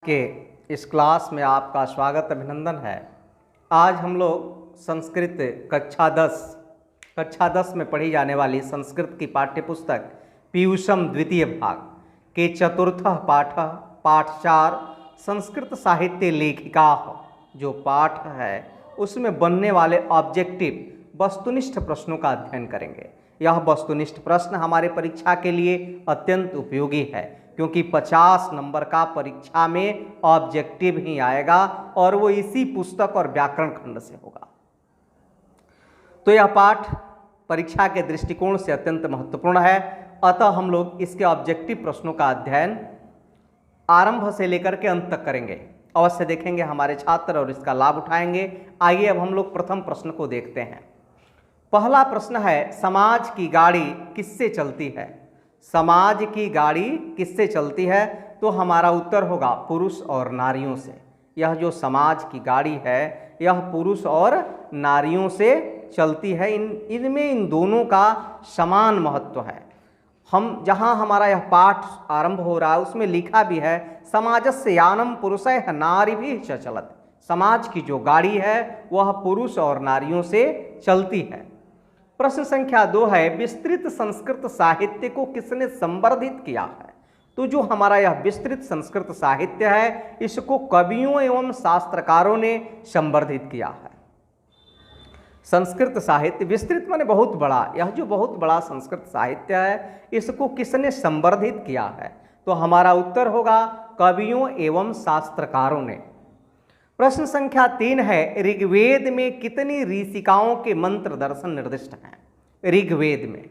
के इस क्लास में आपका स्वागत अभिनंदन है। आज हम लोग संस्कृत कक्षा 10 में पढ़ी जाने वाली संस्कृत की पाठ्यपुस्तक पीयूषम द्वितीय भाग के चतुर्थ पाठ 4 संस्कृत साहित्य लेखिका जो पाठ है उसमें बनने वाले ऑब्जेक्टिव वस्तुनिष्ठ प्रश्नों का अध्ययन करेंगे। यह वस्तुनिष्ठ प्रश्न हमारे परीक्षा के लिए अत्यंत उपयोगी है क्योंकि 50 नंबर का परीक्षा में ऑब्जेक्टिव ही आएगा और वो इसी पुस्तक और व्याकरण खंड से होगा। तो यह पाठ परीक्षा के दृष्टिकोण से अत्यंत महत्वपूर्ण है, अतः हम लोग इसके ऑब्जेक्टिव प्रश्नों का अध्ययन आरंभ से लेकर के अंत तक करेंगे। अवश्य देखेंगे हमारे छात्र और इसका लाभ उठाएंगे। आइए अब हम लोग प्रथम प्रश्न को देखते हैं। पहला प्रश्न है, समाज की गाड़ी किससे चलती है? समाज की गाड़ी किससे चलती है? तो हमारा उत्तर होगा पुरुष और नारियों से। यह जो समाज की गाड़ी है यह पुरुष और नारियों से चलती है। इन दोनों का समान महत्व है। हम जहाँ हमारा यह पाठ आरंभ हो रहा है उसमें लिखा भी है समाजस्य यानम पुरुषः नारीभिः च चलत्। समाज की जो गाड़ी है वह पुरुष और नारियों से चलती है। प्रश्न संख्या 2 है, विस्तृत संस्कृत साहित्य को किसने संवर्धित किया है? तो जो हमारा यह विस्तृत संस्कृत साहित्य है इसको कवियों एवं शास्त्रकारों ने संवर्धित किया है। संस्कृत साहित्य विस्तृत माने बहुत बड़ा, यह जो बहुत बड़ा संस्कृत साहित्य है इसको किसने संवर्धित किया है? तो हमारा उत्तर होगा कवियों एवं शास्त्रकारों ने। प्रश्न संख्या 3 है, ऋग्वेद में कितनी ऋषिकाओं के मंत्र दर्शन निर्दिष्ट हैं? ऋग्वेद में,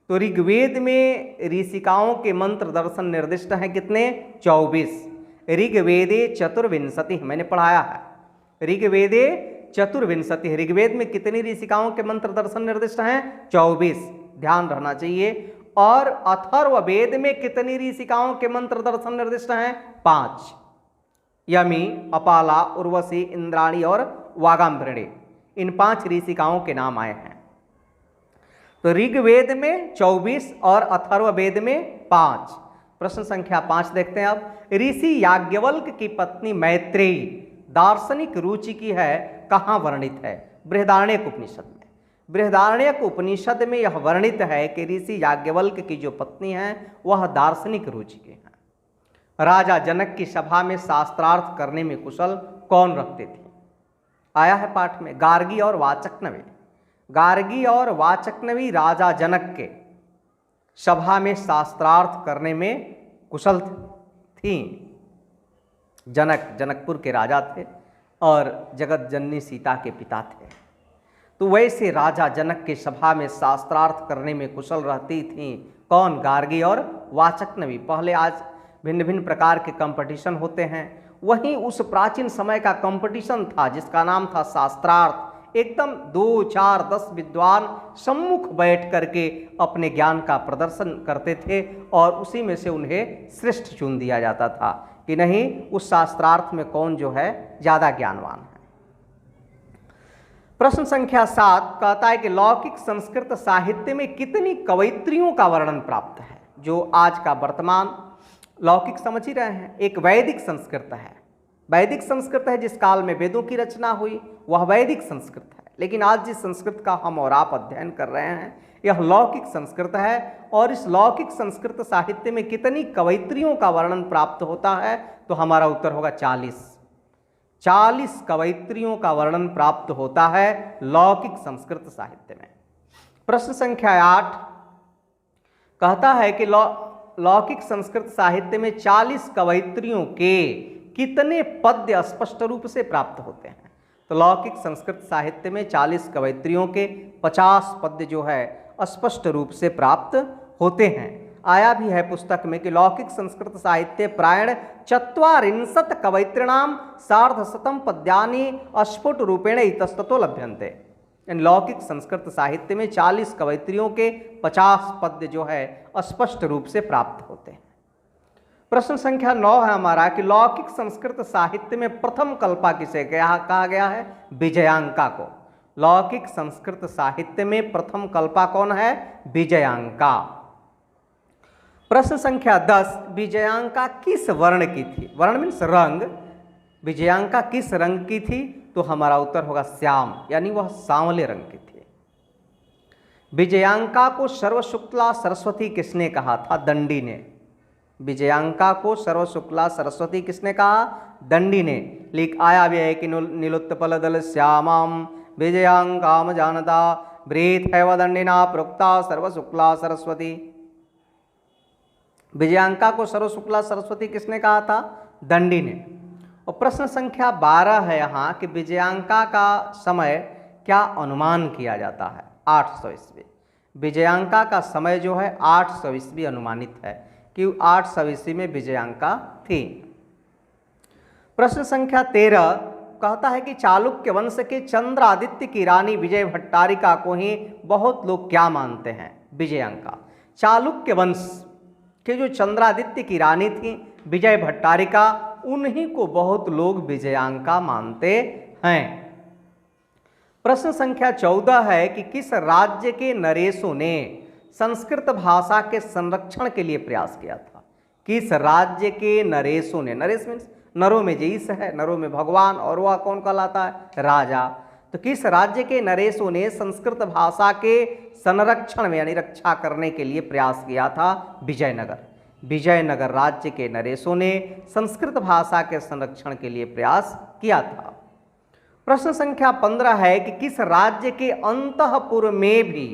तो ऋग्वेद में ऋषिकाओं के मंत्र दर्शन निर्दिष्ट हैं कितने? 24। ऋग्वेदे चतुर्विंशति मैंने पढ़ाया है। ऋग्वेदे चतुर्विंशति, ऋग्वेद में कितनी ऋषिकाओं के मंत्र दर्शन निर्दिष्ट हैं? 24, ध्यान रहना चाहिए। और अथर्ववेद में कितनी ऋषिकाओं के मंत्र दर्शन निर्दिष्ट हैं? 5। यमी, अपाला, उर्वशी, इंद्राणी और वागाम्भृणी, इन 5 ऋषिकाओं के नाम आए हैं। तो ऋग्वेद में 24 और अथर्ववेद में 5। प्रश्न संख्या 5 देखते हैं अब। ऋषि याज्ञवल्क्य की पत्नी मैत्रेयी दार्शनिक रुचि की है कहाँ वर्णित है? बृहदारण्यक उपनिषद में। बृहदारण्यक उपनिषद में यह वर्णित है कि ऋषि याज्ञवल्क्य की जो पत्नी है वह दार्शनिक रुचि की है। राजा जनक की सभा में शास्त्रार्थ करने में कुशल कौन रखते थे? आया है पाठ में, गार्गी और वाचक्नवी। गार्गी और वाचक्नवी राजा जनक के सभा में शास्त्रार्थ करने में कुशल थी। जनकपुर के राजा थे और जगत जननी सीता के पिता थे। तो वैसे राजा जनक के सभा में शास्त्रार्थ करने में कुशल रहती थी कौन? गार्गी और वाचक्नवी। पहले आज भिन्न भिन्न प्रकार के कंपटीशन होते हैं, वहीं उस प्राचीन समय का कंपटीशन था जिसका नाम था शास्त्रार्थ। एकदम 2, 4, 10 विद्वान सम्मुख बैठ करके अपने ज्ञान का प्रदर्शन करते थे और उसी में से उन्हें श्रेष्ठ चुन दिया जाता था कि नहीं उस शास्त्रार्थ में कौन जो है ज़्यादा ज्ञानवान है। प्रश्न संख्या 7 कहता है कि लौकिक संस्कृत साहित्य में कितनी कवयित्रियों का वर्णन प्राप्त है? जो आज का वर्तमान लौकिक समझ ही रहे हैं, एक वैदिक संस्कृत है। वैदिक संस्कृत है जिस काल में वेदों की रचना हुई वह वैदिक संस्कृत है। लेकिन आज जिस संस्कृत का हम और आप अध्ययन कर रहे हैं यह लौकिक संस्कृत है। और इस लौकिक संस्कृत साहित्य में कितनी कवयित्रियों का वर्णन प्राप्त होता है? तो हमारा उत्तर होगा 40। 40 कवयित्रियों का वर्णन प्राप्त होता है लौकिक संस्कृत साहित्य में। प्रश्न संख्या 8 कहता है कि लौकिक संस्कृत साहित्य में 40 कवयित्रियों के कितने पद्य स्पष्ट रूप से प्राप्त होते हैं? तो लौकिक संस्कृत साहित्य में 40 कवयित्रियों के 50 पद्य जो है स्पष्ट रूप से प्राप्त होते हैं। आया भी है पुस्तक में कि लौकिक संस्कृत साहित्य प्रायण 44 कवयित्रीणाम सार्धशतम पद्यानि अस्फुट रूपेण इतस्ततो लभ्यन्ते। इन लौकिक संस्कृत साहित्य में 40 कवयित्रियों के 50 पद्य जो है स्पष्ट रूप से प्राप्त होते हैं। प्रश्न संख्या 9 है हमारा कि लौकिक संस्कृत साहित्य में प्रथम कल्पा किसे कहा गया है? विजयांका को। लौकिक संस्कृत साहित्य में प्रथम कल्पा कौन है? विजयांका। प्रश्न संख्या 10, विजयांका किस वर्ण की थी? वर्ण मीन्स रंग। विजयांका किस रंग की थी? तो हमारा उत्तर होगा श्याम, यानी वह सांवले रंग की थी। विजयांका को सर्वशुक्ला सरस्वती किसने कहा था? दंडी ने। विजयांका को सर्वशुक्ला सरस्वती किसने कहा? दंडी ने। लिख आया भी है कि नीलोत्पल दल श्यामाम विजयांकाम जानता ब्रीथ है दंडिना प्रोक्ता सर्वशुक्ला सरस्वती। विजयांका को सर्वशुक्ला सरस्वती किसने कहा था? दंडी ने। और प्रश्न संख्या 12 है यहाँ कि विजयांका का समय क्या अनुमान किया जाता है? 800 ईस्वी। विजयांका का समय जो है 800 ईस्वी अनुमानित है कि 800 ईस्वी में विजयांका थी। प्रश्न संख्या 13 कहता है कि चालुक्य वंश के चंद्रादित्य की रानी विजय भट्टारिका को ही बहुत लोग क्या मानते हैं? विजयांका। चालुक्य वंश के जो चंद्रादित्य की रानी थी विजय भट्टारिका, उन्हीं को बहुत लोग विजयांका मानते हैं। प्रश्न संख्या 14 है कि किस राज्य के नरेशों ने संस्कृत भाषा के संरक्षण के लिए प्रयास किया था? किस राज्य के नरेशों ने? नरेश मीन्स नरों में जईस है, नरों में भगवान, और वह कौन कहलाता है? राजा। तो किस राज्य के नरेशों ने संस्कृत भाषा के संरक्षण में यानी रक्षा करने के लिए प्रयास किया था? विजयनगर। विजयनगर राज्य के नरेशों ने संस्कृत भाषा के संरक्षण के लिए प्रयास किया था। प्रश्न संख्या 15 है कि किस राज्य के अंतःपुर में भी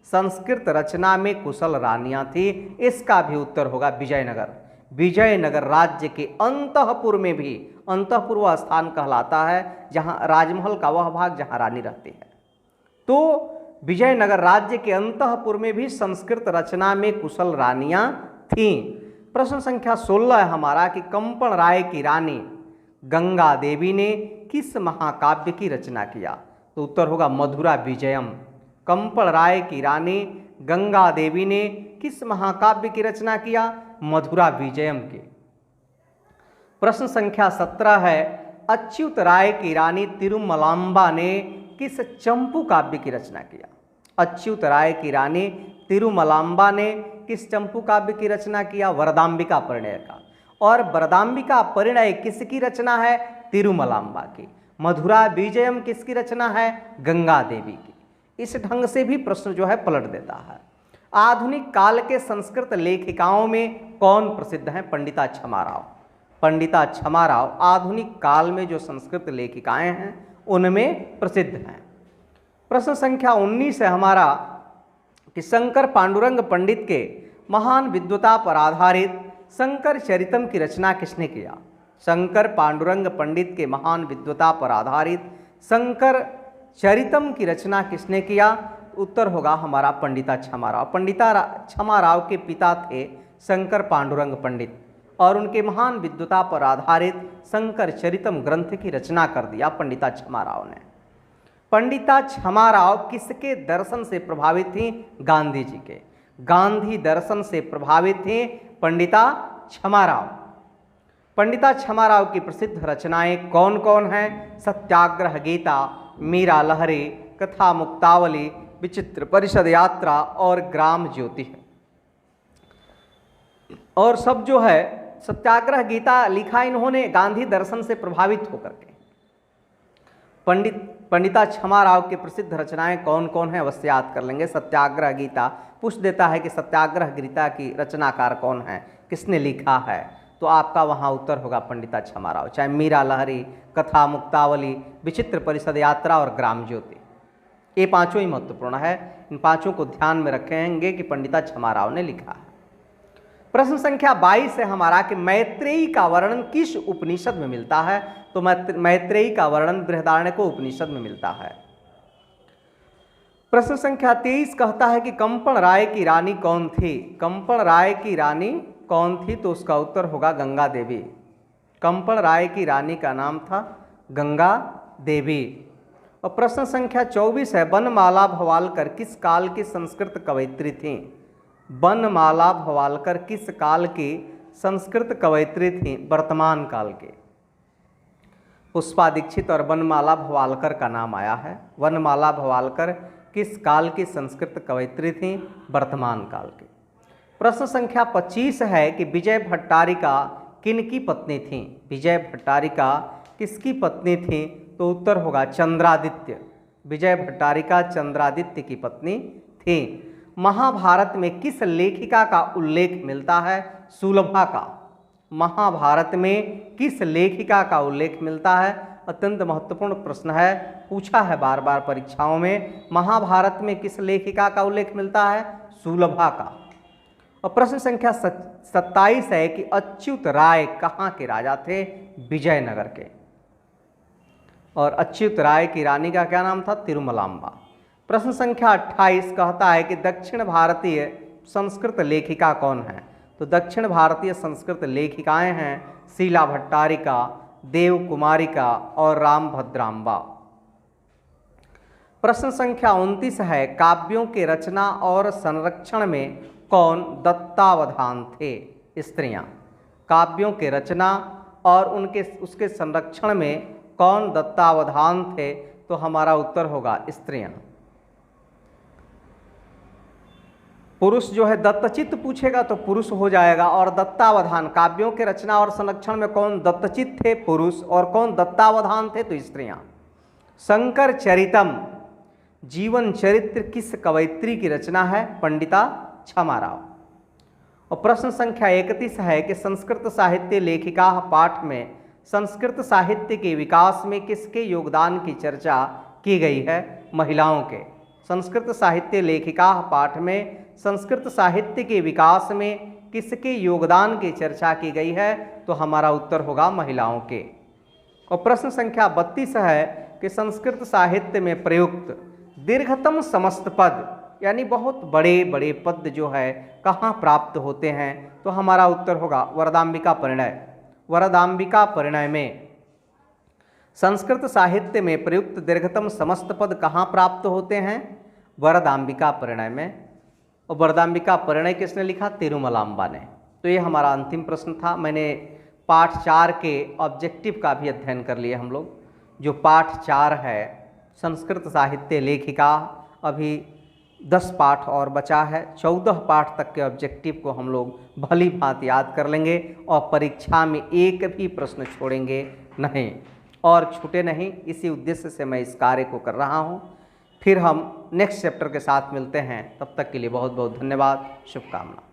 संस्कृत रचना में कुशल रानियां थी? इसका भी उत्तर होगा विजयनगर। विजयनगर राज्य के अंतःपुर में भी, अंतःपुर वह स्थान कहलाता है जहां राजमहल का वह भाग जहां रानी रहती है। तो विजयनगर राज्य के अंतःपुर में भी संस्कृत रचना में कुशल रानियां थीं। प्रश्न संख्या 16 है हमारा कि कंपन राय की रानी गंगा देवी ने किस महाकाव्य की रचना किया? तो उत्तर होगा मधुरा विजयम। कंपन राय की रानी गंगा देवी ने किस महाकाव्य की रचना किया? मधुरा विजयम की। प्रश्न संख्या 17 है अच्युत राय की रानी तिरुमलांबा ने किस चंपू काव्य की रचना किया? अच्युत राय की रानी तिरुमलांबा ने किस चंपू काव्य की रचना किया? वरदांबिका परिणय का। और वरदांबिका परिणय किसकी रचना है? तिरुमलांबा की। मधुरा विजयम किसकी रचना है? गंगा देवी की। इस ढंग से भी प्रश्न जो है पलट देता है। आधुनिक काल के संस्कृत लेखिकाओं में कौन प्रसिद्ध हैं? पंडिता क्षमाराव। पंडिता क्षमाराव आधुनिक काल में जो संस्कृत लेखिकाएं हैं उनमें प्रसिद्ध हैं। प्रश्न संख्या 19 है हमारा कि शंकर पांडुरंग पंडित के महान विद्वता पर आधारित शंकर चरितम की रचना किसने किया? शंकर पांडुरंग पंडित के महान विद्वता पर आधारित शंकर चरितम की रचना किसने किया? उत्तर होगा हमारा पंडिता क्षमाराव। पंडिता क्षमाराव के पिता थे शंकर पांडुरंग पंडित और उनके महान विद्वता पर आधारित शंकर चरितम ग्रंथ की रचना कर दिया पंडिता क्षमाराव ने। पंडिता क्षमाराव किसके दर्शन से प्रभावित थी? गांधी जी के। गांधी दर्शन से प्रभावित थे पंडिता क्षमाराव। पंडिता क्षमाराव की प्रसिद्ध रचनाएं कौन कौन हैं? सत्याग्रह गीता, मीरा लहरी, कथा मुक्तावली, विचित्र परिषद यात्रा और ग्राम ज्योति है। और सब जो है सत्याग्रह गीता लिखा इन्होंने गांधी दर्शन से प्रभावित होकर के। पंडिता क्षमाराव की प्रसिद्ध रचनाएं कौन कौन है अवश्य याद कर लेंगे। सत्याग्रह गीता पूछ देता है कि सत्याग्रह गीता की रचनाकार कौन है, किसने लिखा है, तो आपका वहाँ उत्तर होगा पंडिता क्षमाराव। चाहे मीरा लहरी, कथा मुक्तावली, विचित्र परिषद यात्रा और ग्राम ज्योति, ये पांचों ही महत्वपूर्ण है। इन पांचों को ध्यान में रखेंगे कि पंडिता क्षमाराव ने लिखा है। प्रश्न संख्या 22 है हमारा कि मैत्रेयी का वर्णन किस उपनिषद में मिलता है? तो मैत्रेयी का वर्णन बृहदारण्यक उपनिषद में मिलता है। प्रश्न संख्या 23 कहता है कि कंपन राय की रानी कौन थी? कंपन राय की रानी कौन थी? तो उसका उत्तर होगा गंगा देवी। कंपन राय की रानी का नाम था गंगा देवी। और प्रश्न संख्या 24 है बनमाला भवालकर किस काल की संस्कृत कवयित्री थी? बनमाला भवालकर किस काल की संस्कृत कवयित्री थी? वर्तमान काल के। पुष्पा दीक्षित और बनमाला भवालकर का नाम आया है। बनमाला भवालकर किस काल की संस्कृत कवयित्री थी? वर्तमान काल की। प्रश्न संख्या 25 है कि विजय भट्टारिका किनकी पत्नी थी। विजय भट्टारिका किसकी पत्नी थी? तो उत्तर होगा चंद्रादित्य। विजय भट्टारिका चंद्रादित्य की पत्नी थी। महाभारत में किस लेखिका का उल्लेख मिलता है? सुलभा का। महाभारत में किस लेखिका का उल्लेख मिलता है? अत्यंत महत्वपूर्ण प्रश्न है, पूछा है बार बार परीक्षाओं में। महाभारत में किस लेखिका का उल्लेख मिलता है? सुलभा का। और प्रश्न संख्या 27 है कि अच्युत राय कहाँ के राजा थे? विजयनगर के। और अच्युत राय की रानी का क्या नाम था? तिरुमलांबा। प्रश्न संख्या 28 कहता है कि दक्षिण भारतीय संस्कृत लेखिका कौन है? तो दक्षिण भारतीय संस्कृत लेखिकाएं हैं शीला भट्टारिका, देव कुमारिका और रामभद्रांबा। प्रश्न संख्या 29 है काव्यों के रचना और संरक्षण में कौन दत्तावधान थे? स्त्रियां। काव्यों के रचना और उसके संरक्षण में कौन दत्तावधान थे? तो हमारा उत्तर होगा स्त्रियां। पुरुष जो है दत्तचित्त पूछेगा तो पुरुष हो जाएगा, और दत्तावधान काव्यों के रचना और संरक्षण में कौन दत्तचित्त थे? पुरुष। और कौन दत्तावधान थे? तो स्त्रियां। शंकर चरितम जीवन चरित्र किस कवयित्री की रचना है? पंडिता क्षमा राव। और प्रश्न संख्या 31 है कि संस्कृत साहित्य लेखिका पाठ में संस्कृत साहित्य के विकास में किसके योगदान की चर्चा की गई है? महिलाओं के। संस्कृत साहित्य लेखिका पाठ में संस्कृत साहित्य के विकास में किसके योगदान की चर्चा की गई है? तो हमारा उत्तर होगा महिलाओं के। और प्रश्न संख्या 32 है कि संस्कृत साहित्य में प्रयुक्त दीर्घतम समस्त पद यानी बहुत बड़े बड़े पद जो है कहाँ प्राप्त होते हैं? तो हमारा उत्तर होगा वरदाम्बिका परिणय। वरदाम्बिका परिणय में संस्कृत साहित्य में प्रयुक्त दीर्घतम समस्त पद कहाँ प्राप्त होते हैं? वरदाम्बिका परिणय में। और वरदाम्बिका परिणय किसने लिखा? तिरुमलांबा ने। तो ये हमारा अंतिम प्रश्न था। मैंने पाठ 4 के ऑब्जेक्टिव का भी अध्ययन कर लिया हम लोग। जो पाठ 4 है संस्कृत साहित्य लेखिका, अभी 10 पाठ और बचा है। 14 पाठ तक के ऑब्जेक्टिव को हम लोग भली भांति याद कर लेंगे और परीक्षा में एक भी प्रश्न छोड़ेंगे नहीं और छूटे नहीं। इसी उद्देश्य से मैं इस कार्य को कर रहा हूँ। फिर हम नेक्स्ट चैप्टर के साथ मिलते हैं। तब तक के लिए बहुत बहुत धन्यवाद, शुभकामना।